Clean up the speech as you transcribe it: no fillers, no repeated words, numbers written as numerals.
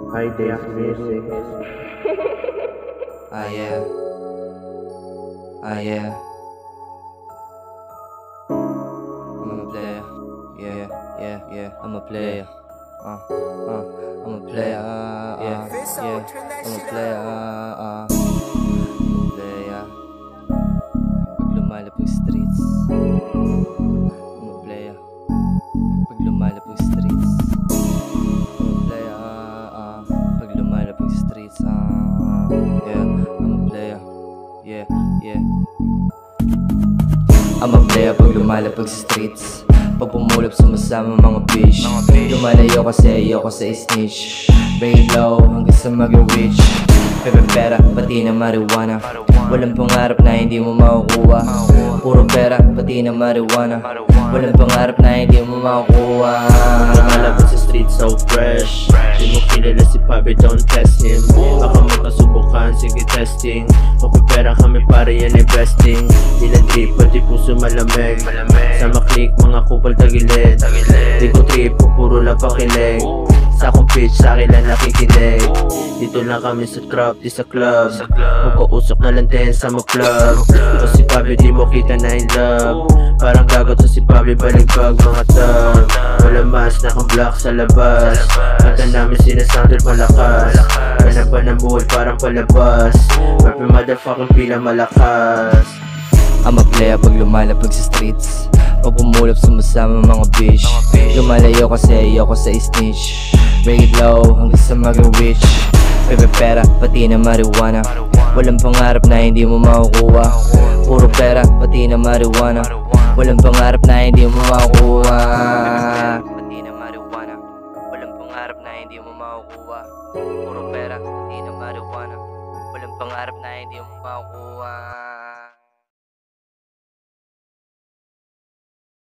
High Days Music. Yeah. Yeah. I'm a player. Yeah. I'm a player. I'm a player. Yeah. I'm a player. Player. Pag lumalapag streets. I'm a player. Pag lumalapag streets. I'm a player. Pag lumalapag streets. Yeah. I'm a player. Yeah. I'm a player pag lumalapag sa streets. Pag pumulap sumasama mga bitch. Lumalayo kasi ayoko sa snitch. Bring it low hanggang sa maging rich. Pepe pera, pati na marijuana. Walang pangarap na hindi mo makukuha. Puro pera, pati na marijuana. Walang pangarap na hindi mo makukuha. Lumalabas sa street so fresh. Di mo kilala si Papi, don't test him. Baka magkasubukan, sige testing. Magpipera kami para yan investing. Di na trip, pati puso malamig. Sama click, mga kupal tagilid. Di ko trip, puro lang pakilig. Sa akong pitch, sa akin lang nakikinig. Dito lang kami sa trap, di sa club. Magpausok na lang din sa mga plug. O si Papi, di mo kita na in love. Parang gago to si Papi, baligbag mga tag. Wala mas, naka-block sa labas. Kanta namin sinasounded malakas. Ganap pa ng buhay, parang palabas. Papi motherfucking pila malakas. I'm a player pag lumalapag sa streets. Pag pumulap sumasama mga bitch. Lumalayo kasi ayoko sa snitch. Bring it low hanggang sa maging rich. Pepe pera, pati na marijuana. Walang pangarap na hindi mo makukuha. Puro pera, pati na marijuana. Walang pangarap na hindi mo makukuha. Pati na marijuana. Walang pangarap na hindi mo makukuha. Puro pera, pati na marijuana. Walang pangarap na hindi mo makukuha.